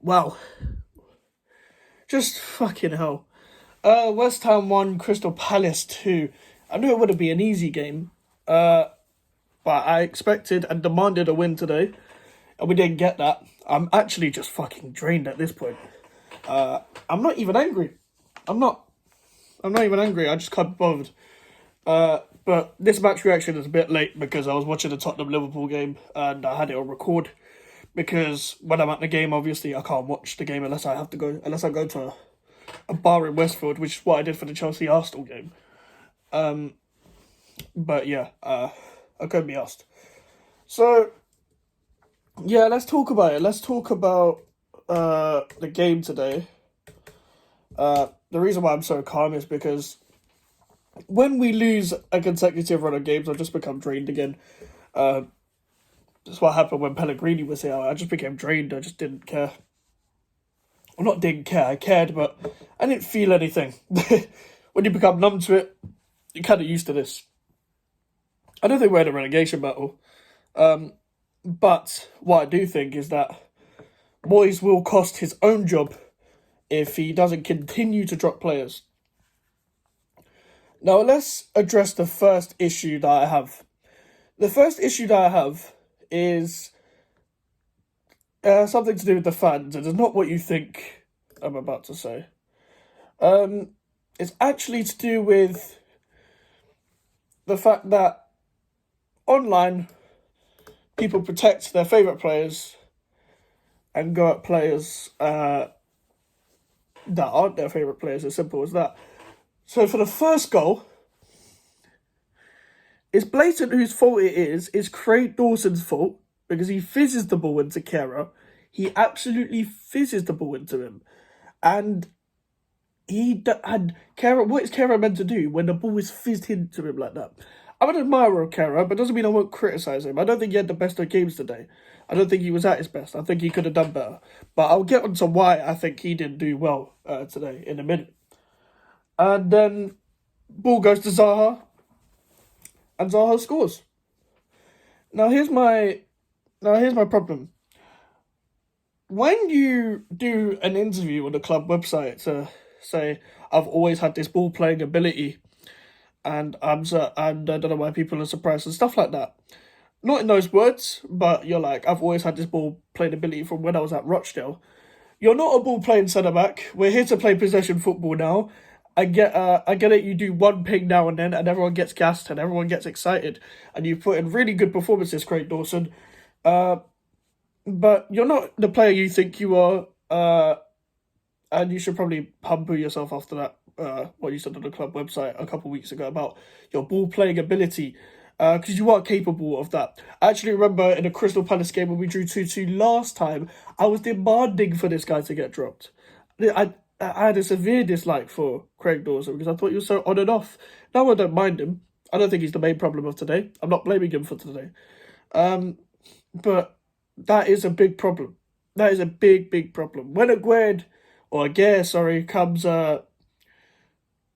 Wow. Just fucking hell. West Ham 1, Crystal Palace 2. I knew it wouldn't be an easy game, but I expected and demanded a win today, and we didn't get that. I'm actually just fucking drained at this point. I'm not even angry. I'm not. I'm not even angry. I just can't be bothered. But this match reaction is a bit late because I was watching the Tottenham Liverpool game and I had it on record. Because when I'm at the game, obviously I can't watch the game unless I go to a bar in Westfield, which is what I did for the Chelsea Arsenal game. But yeah, I couldn't be asked. So yeah, let's talk about it. Let's talk about the game today. The reason why I'm so calm is because when we lose a consecutive run of games, I just become drained again. That's what happened when Pellegrini was here. I just became drained. I just didn't care. Well, not didn't care. I cared, but I didn't feel anything. When you become numb to it, you're kind of used to this. I don't think we're in a relegation battle. But what I do think is that Moyes will cost his own job if he doesn't continue to drop players. Now, let's address the first issue that I have. The first issue that I have is something to do with the fans, and it's not what you think I'm about to say. It's actually to do with the fact that online people protect their favourite players and go at players that aren't their favourite players, as simple as that. So for the first goal, it's blatant whose fault it is. It's Craig Dawson's fault because he fizzes the ball into Kera. He absolutely fizzes the ball into him. And Kera, what is Kera meant to do when the ball is fizzed into him like that? I'm an admirer of Kera, but doesn't mean I won't criticise him. I don't think he had the best of games today. I don't think he was at his best. I think he could have done better. But I'll get on to why I think he didn't do well today in a minute. And then ball goes to Zaha, and Zaha scores. Now here's my problem. When you do an interview on the club website to say I've always had this ball playing ability, and I don't know why people are surprised and stuff like that. Not in those words, but you're like, I've always had this ball playing ability from when I was at Rochdale. You're not a ball playing centre back. We're here to play possession football now. I get it. You do one ping now and then, and everyone gets gassed and everyone gets excited, and you put in really good performances, Craig Dawson. But you're not the player you think you are, and you should probably humble yourself after that. What you said on the club website a couple of weeks ago about your ball playing ability, because you are capable of that. I actually remember in a Crystal Palace game when we drew 2-2 last time, I was demanding for this guy to get dropped. I had a severe dislike for Craig Dawson because I thought he was so on and off. Now I don't mind him. I don't think he's the main problem of today. I'm not blaming him for today. But that is a big problem. That is a big, big problem. When Aguirre, comes after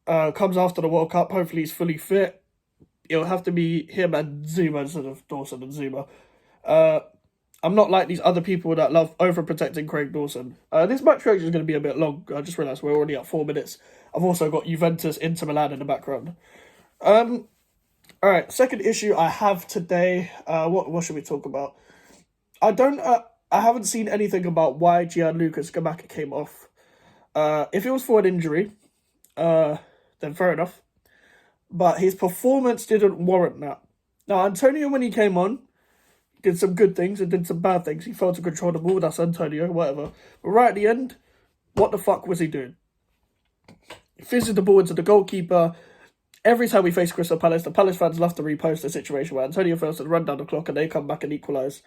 the World Cup, hopefully he's fully fit. It'll have to be him and Zuma instead of Dawson and Zuma. I'm not like these other people that love overprotecting Craig Dawson. This match reaction is going to be a bit long. I just realised we're already at 4 minutes. I've also got Juventus Inter Milan in the background. Alright, second issue I have today. What should we talk about? I haven't seen anything about why Gianluca Scamacca came off. If it was for an injury, then fair enough. But his performance didn't warrant that. Now, Antonio, when he came on, did some good things and did some bad things. He failed to control the ball, that's Antonio, whatever. But right at the end, what the fuck was he doing? He fizzed the ball into the goalkeeper. Every time we face Crystal Palace, the Palace fans love to repost a situation where Antonio fails to run down the clock and they come back and equalise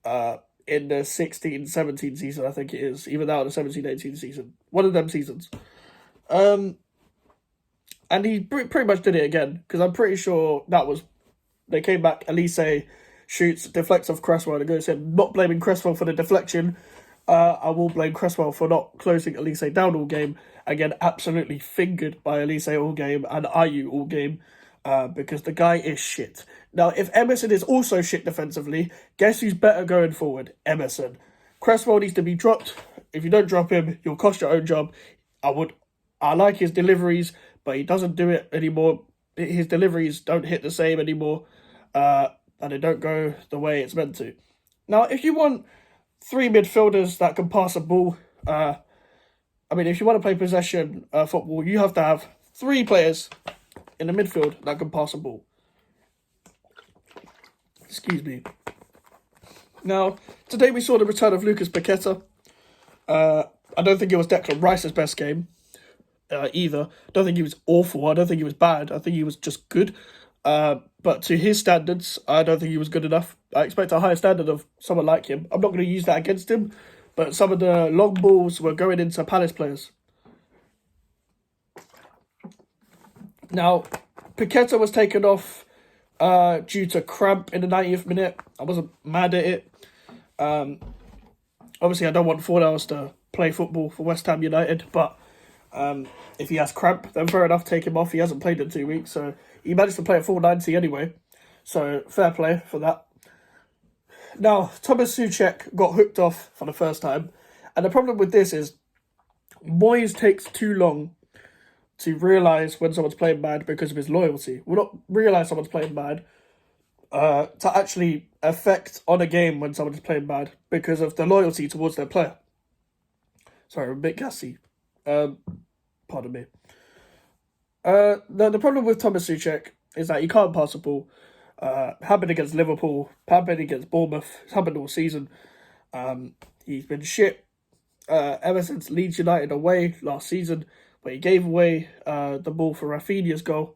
in the 16-17 season, I think it is. Even now, the 17-18 season. One of them seasons. And he pretty much did it again, because I'm pretty sure they came back, Elise shoots, deflects off Cresswell, and goes in. Not blaming Cresswell for the deflection. I will blame Cresswell for not closing Elise down all game. Again, absolutely fingered by Elise all game and Ayew all game, because the guy is shit. Now, if Emerson is also shit defensively, guess who's better going forward? Emerson. Cresswell needs to be dropped. If you don't drop him, you'll cost your own job. I like his deliveries, but he doesn't do it anymore. His deliveries don't hit the same anymore, and they don't go the way it's meant to. Now, if you want three midfielders that can pass a ball, if you want to play possession football, you have to have three players in the midfield that can pass a ball. Excuse me. Now, today we saw the return of Lucas Paqueta. I don't think it was Declan Rice's best game either. I don't think he was awful. I don't think he was bad. I think he was just good. But to his standards, I don't think he was good enough. I expect a higher standard of someone like him. I'm not going to use that against him, but some of the long balls were going into Palace players. Now, Paqueta was taken off due to cramp in the 90th minute. I wasn't mad at it. Obviously, I don't want Fornals to play football for West Ham United, but if he has cramp, then fair enough, take him off. He hasn't played in 2 weeks, so he managed to play at full 90 anyway. So, fair play for that. Now, Thomas Soucek got hooked off for the first time, and the problem with this is Moyes takes too long to realise when someone's playing bad because of his loyalty. Will not realise someone's playing bad to actually affect on a game when someone's playing bad because of the loyalty towards their player. Sorry, I'm a bit gassy. Pardon me. The problem with Thomas Soucek is that he can't pass the ball. Happened against Liverpool, happened against Bournemouth, it's happened all season. He's been shit ever since Leeds United away last season, where he gave away the ball for Rafinha's goal.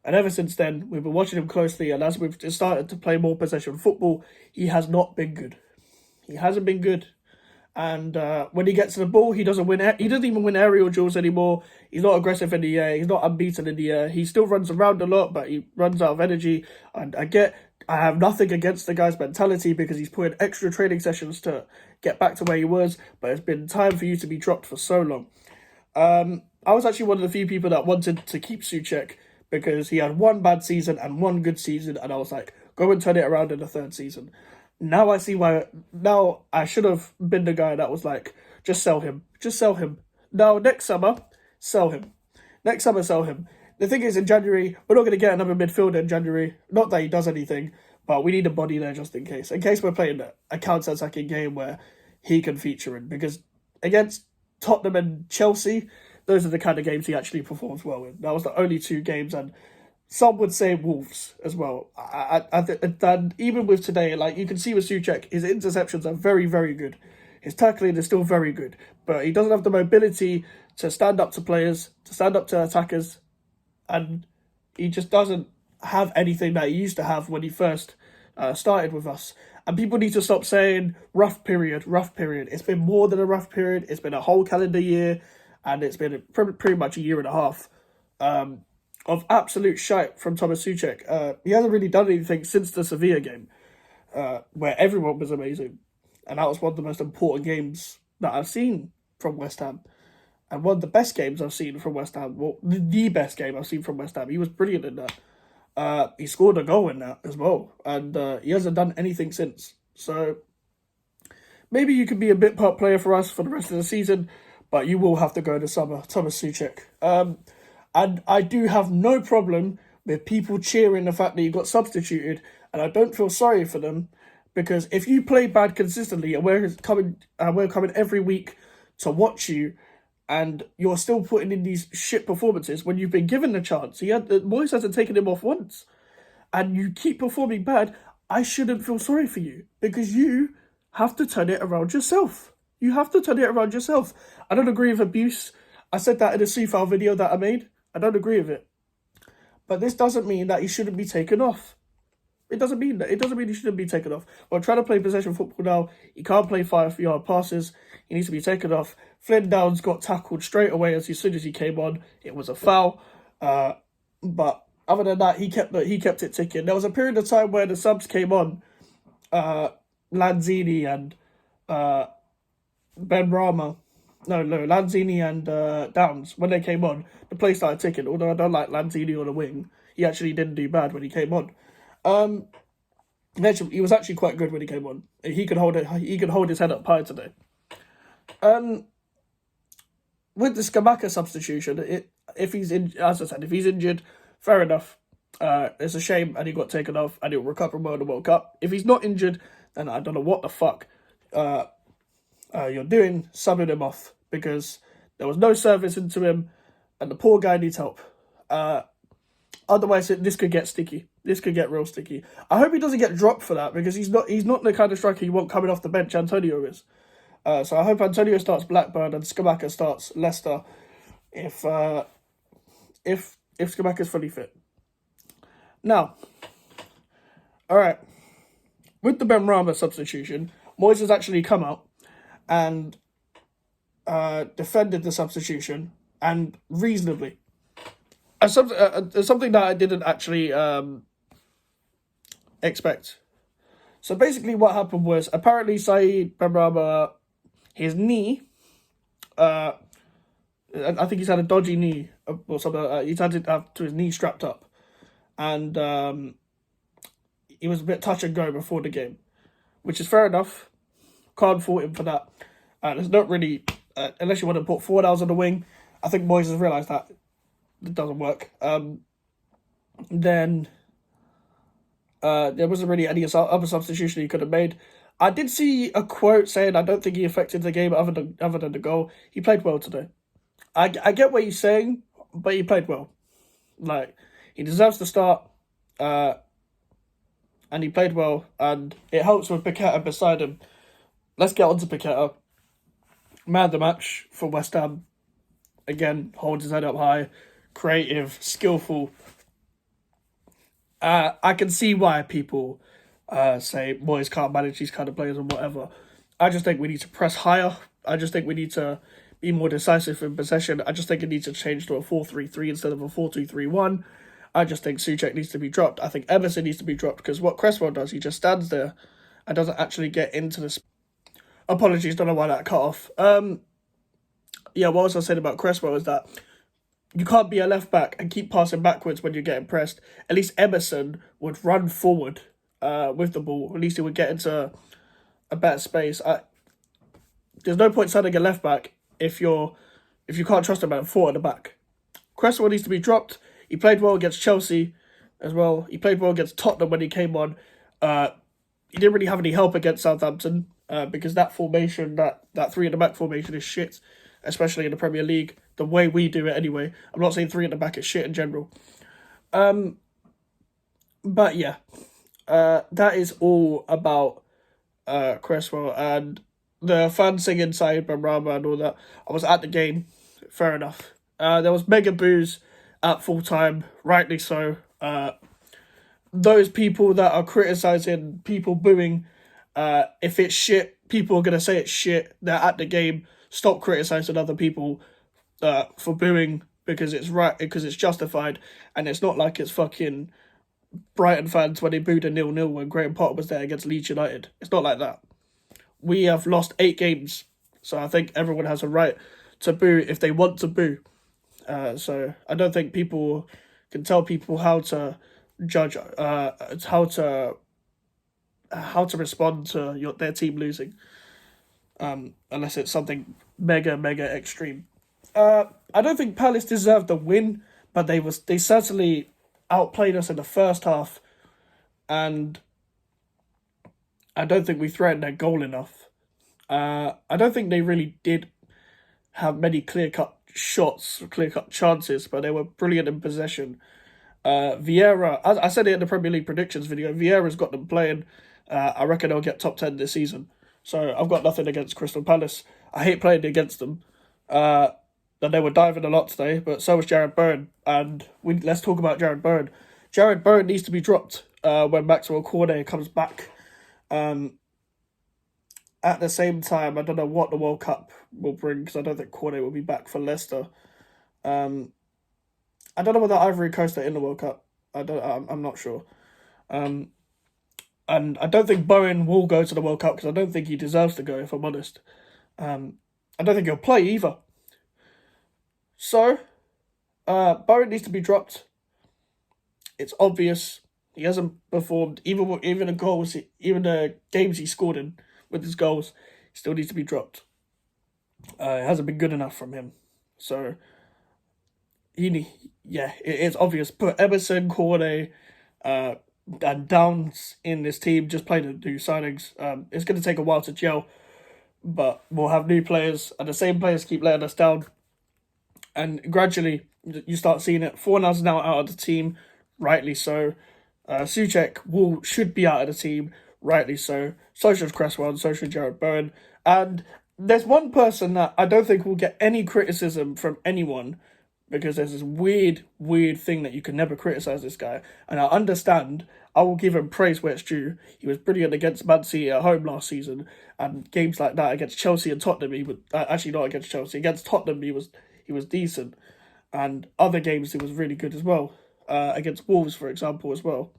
And ever since then, we've been watching him closely, and as we've started to play more possession football, he has not been good. He hasn't been good. And when he gets the ball, he doesn't win. He doesn't even win aerial duels anymore. He's not aggressive in the air. He's not unbeaten in the air. He still runs around a lot, but he runs out of energy. And I have nothing against the guy's mentality because he's put in extra training sessions to get back to where he was. But it's been time for you to be dropped for so long. I was actually one of the few people that wanted to keep Soucek because he had one bad season and one good season, and I was like, go and turn it around in the third season. Now I see why. Now I should have been the guy that was like, just sell him. Just sell him. Now, next summer, sell him. Next summer, sell him. The thing is, in January, we're not going to get another midfielder in January. Not that he does anything, but we need a body there just in case. In case we're playing a counter-attacking game where he can feature in. Because against Tottenham and Chelsea, those are the kind of games he actually performs well in. That was the only two games, and some would say Wolves as well. And even with today, like you can see with Soucek, his interceptions are very, very good. His tackling is still very good, but he doesn't have the mobility to stand up to players, to stand up to attackers, and he just doesn't have anything that he used to have when he first started with us. And people need to stop saying rough period, rough period. It's been more than a rough period. It's been a whole calendar year, and it's been pretty much a year and a half of absolute shite from Thomas Soucek. He hasn't really done anything since the Sevilla game, where everyone was amazing. And that was one of the most important games that I've seen from West Ham. And one of the best games I've seen from West Ham. Well, the best game I've seen from West Ham. He was brilliant in that. He scored a goal in that as well. And he hasn't done anything since. So maybe you can be a bit part player for us for the rest of the season, but you will have to go in the summer, Thomas Soucek. And I do have no problem with people cheering the fact that you got substituted, and I don't feel sorry for them, because if you play bad consistently and we're coming every week to watch you, and you're still putting in these shit performances when you've been given the chance. Moyes hasn't taken him off once, and you keep performing bad. I shouldn't feel sorry for you because you have to turn it around yourself. You have to turn it around yourself. I don't agree with abuse. I said that in a C-file video that I made. I don't agree with it. But this doesn't mean that he shouldn't be taken off. It doesn't mean that. It doesn't mean he shouldn't be taken off. We're trying to play possession football now. He can't play 5-yard passes. He needs to be taken off. Flynn Downs got tackled straight away as soon as he came on. It was a foul. But other than that, he kept it ticking. There was a period of time where the subs came on. Lanzini and Benrahma. No, Lanzini and Downs, when they came on, the play started ticking. Although I don't like Lanzini on the wing, he actually didn't do bad when he came on. He was actually quite good when he came on. He could hold his head up high today. With the Skamaka substitution, if he's in, as I said, if he's injured, fair enough. It's a shame, and he got taken off, and he'll recover well in the World Cup. If he's not injured, then I don't know what the fuck you're doing, subbing him off, because there was no service into him, and the poor guy needs help. Otherwise, this could get sticky. This could get real sticky. I hope he doesn't get dropped for that, because he's not the kind of striker you want coming off the bench. Antonio is. So I hope Antonio starts Blackburn and Skamaka starts Leicester if Skamaka's fully fit. Now, all right, with the Benrahma substitution, Moyes has actually come out and defended the substitution, and reasonably. Something that I didn't actually expect. So basically what happened was, apparently Saeed Benrahma, his knee, I think he's had a dodgy knee or something. He's had to have his knee strapped up. And he was a bit touch and go before the game, which is fair enough. Can't fault him for that. There's not really, unless you want to put forward on the wing, I think Moyes has realised that it doesn't work. Then there wasn't really any other substitution he could have made. I did see a quote saying, I don't think he affected the game other than the goal. He played well today. I get what he's saying, but he played well. Like, he deserves to start, and he played well, and it helps with Paqueta beside him. Let's get on to Paqueta. Man of the match for West Ham. Again, holds his head up high, creative, skillful. I can see why people say Moyes can't manage these kind of players and whatever. I just think we need to press higher. I just think we need to be more decisive in possession. I just think it needs to change to a 4-3-3 instead of a 4-2-3-1. I just think Soucek needs to be dropped. I think Emerson needs to be dropped, because what Cresswell does, he just stands there and doesn't actually get into the... Apologies, don't know why that cut off. Yeah, what was I saying about Cresswell is that you can't be a left-back and keep passing backwards when you're getting pressed. At least Emerson would run forward with the ball. At least he would get into a better space. There's no point signing a left-back if you can't trust him at 4 at the back. Cresswell needs to be dropped. He played well against Chelsea as well. He played well against Tottenham when he came on. He didn't really have any help against Southampton because that formation, that 3 at the back formation is shit, especially in the Premier League, the way we do it anyway. I'm not saying 3 at the back is shit in general. But yeah, that is all about Cresswell and the fans singing Saeed Benrahma and all that. I was at the game, fair enough. There was mega boos at full time, rightly so. Those people that are criticising people booing, if it's shit, people are going to say it's shit. They're at the game. Stop criticising other people for booing, because it's right, because it's justified, and it's not like it's fucking Brighton fans when they booed a 0-0 when Graham Potter was there against Leeds United. It's not like that. We have lost 8 games, so I think everyone has a right to boo if they want to boo. So I don't think people can tell people how to judge, how to respond to their team losing, unless it's something mega extreme. I don't think Palace deserved the win, but they certainly outplayed us in the first half, and I don't think we threatened their goal enough. I don't think they really did have many clear-cut shots, clear-cut chances, but they were brilliant in possession. Vieira, I said it in the Premier League predictions video, Vieira's got them playing. I reckon they'll get top 10 this season. So I've got nothing against Crystal Palace. I hate playing against them. And they were diving a lot today, but so was Jared Bowen. And let's talk about Jared Bowen. Jared Bowen needs to be dropped when Maxwell Cornet comes back. At the same time, I don't know what the World Cup will bring, because I don't think Cornet will be back for Leicester. I don't know whether Ivory Coast are in the World Cup. I'm not sure. And I don't think Bowen will go to the World Cup, because I don't think he deserves to go, if I'm honest. I don't think he'll play either. So, Bowen needs to be dropped. It's obvious he hasn't performed, even the games he scored in with his goals. He still needs to be dropped. It hasn't been good enough from him. So it's obvious. Put Emerson, Corday, and Downs in this team. Just play the new signings. It's going to take a while to gel, but we'll have new players, and the same players keep letting us down. And gradually, you start seeing it. Fornal's now out of the team, rightly so. Soucek should be out of the team, rightly so. So should Cresswell, so should Jared Bowen. And there's one person that I don't think will get any criticism from anyone, because there's this weird thing that you can never criticize this guy. And I understand. I will give him praise where it's due. He was brilliant against Man City at home last season, and games like that against Chelsea and Tottenham. He would actually not against Chelsea, against Tottenham. He was decent, and other games he was really good as well. Against Wolves, for example, as well.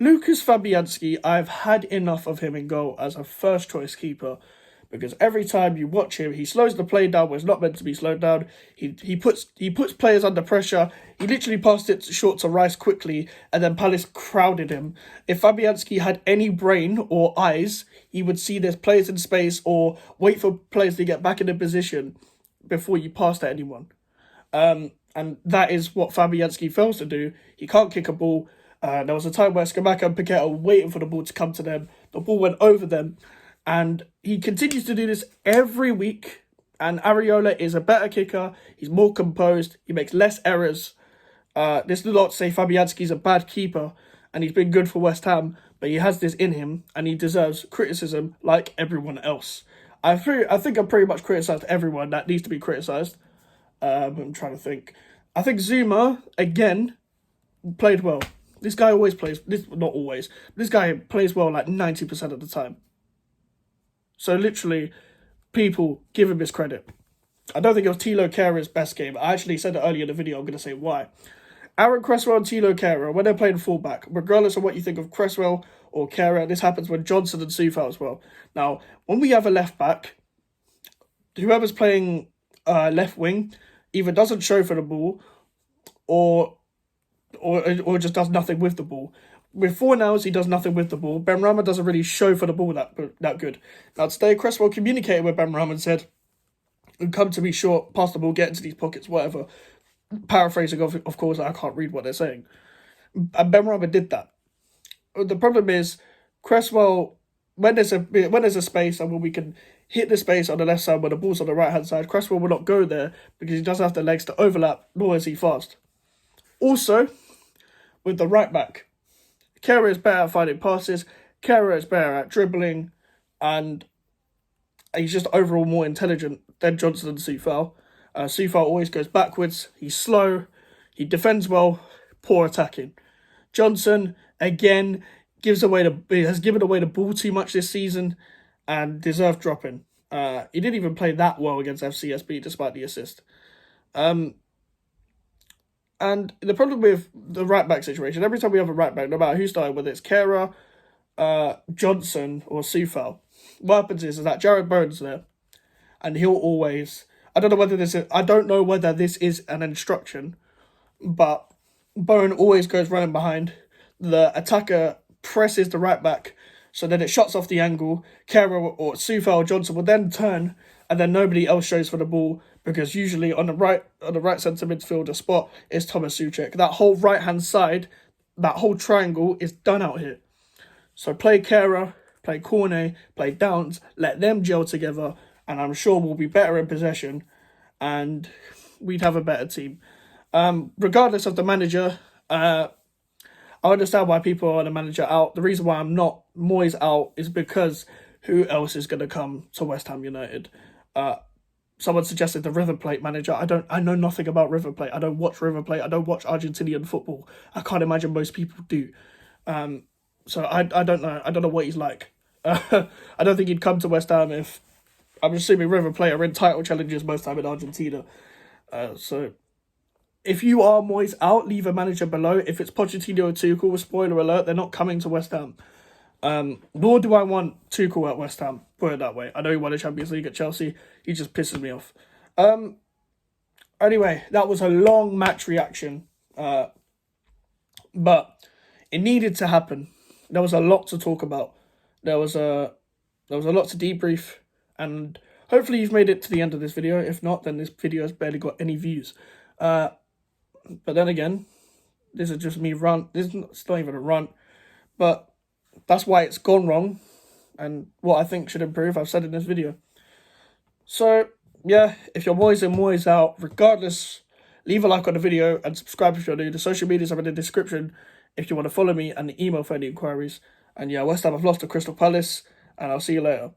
Lucas Fabianski, I've had enough of him in goal as a first choice keeper, because every time you watch him, he slows the play down where it's not meant to be slowed down. He puts players under pressure. He literally passed it short to Rice quickly, and then Palace crowded him. If Fabianski had any brain or eyes, he would see there's players in space or wait for players to get back in the position before you pass to anyone. And that is what Fabianski fails to do. He can't kick a ball. There was a time where Skamaka and Paqueta were waiting for the ball to come to them. The ball went over them. And he continues to do this every week. And Areola is a better kicker. He's more composed. He makes less errors. This is not to say Fabianski's a bad keeper and he's been good for West Ham, but he has this in him and he deserves criticism like everyone else. I think I've pretty much criticised everyone that needs to be criticised. I'm trying to think. I think Zuma, again, played well. This guy always plays, not always, this guy plays well like 90% of the time. So literally, people give him his credit. I don't think it was Thilo Kehra's best game. I actually said it earlier in the video, I'm going to say why. Aaron Cresswell and Thilo Kehra, when they're playing fullback, regardless of what you think of Cresswell or Kehra, this happens when Johnson and Soufal as well. Now, when we have a left back, whoever's playing left wing either doesn't show for the ball or just does nothing with the ball. With Fornals, he does nothing with the ball. Benrahma doesn't really show for the ball that good. Now, today, Cresswell communicated with Benrahma and said, come to me short, pass the ball, get into these pockets, whatever. Paraphrasing, of course, I can't read what they're saying. And Benrahma did that. The problem is, Cresswell, when there's a space and when we can hit the space on the left side when the ball's on the right-hand side, Cresswell will not go there because he doesn't have the legs to overlap, nor is he fast. Also, with the right back, Kehra is better at finding passes, Kehra is better at dribbling, and he's just overall more intelligent than Johnson and Soufal. Soufal always goes backwards, he's slow, he defends well, poor attacking. Johnson, again, has given away the ball too much this season and deserved dropping. He didn't even play that well against FCSB despite the assist. And the problem with the right back situation, every time we have a right back, no matter who's starting, whether it's Kehra, Johnson, or Soufal, what happens is that Jared Bowen's there, and he'll always. I don't know whether this is an instruction, but Bowen always goes running behind. The attacker presses the right back, so then it shuts off the angle. Kehra or Soufal or Johnson will then turn, and then nobody else shows for the ball because usually on the right centre midfielder spot is Thomas Soucek. That whole right hand side, that whole triangle is done out here. So play Kehra, play Cornet, play Downs, let them gel together, and I'm sure we'll be better in possession, and we'd have a better team. Regardless of the manager, I understand why people are the manager out. The reason why I'm not Moyes out is because who else is going to come to West Ham United? Someone suggested the River Plate manager. I know nothing about River Plate. I don't watch River Plate. I don't watch Argentinian football. I can't imagine most people do. So I don't know. I don't know what he's like. I don't think he'd come to West Ham if, I'm assuming River Plate are in title challenges most time in Argentina. So if you are Moyes out, leave a manager below. If it's Pochettino or Tuchel, spoiler alert, they're not coming to West Ham. Nor do I want Tuchel at West Ham, put it that way. I know he won the Champions League at Chelsea. He just pisses me off. Anyway, that was a long match reaction. But it needed to happen. There was a lot to talk about. There was a lot to debrief. And Hopefully you've made it to the end of this video. If not, then this video has barely got any views. But then again, this is just me rant. It's not even a rant. But that's why it's gone wrong. And what I think should improve, I've said in this video. So, yeah, if you're Moyes in, Moyes out. Regardless, leave a like on the video and subscribe if you're new. The social medias are in the description if you want to follow me, and the email for any inquiries. And yeah, West Ham have lost to Crystal Palace, and I'll see you later.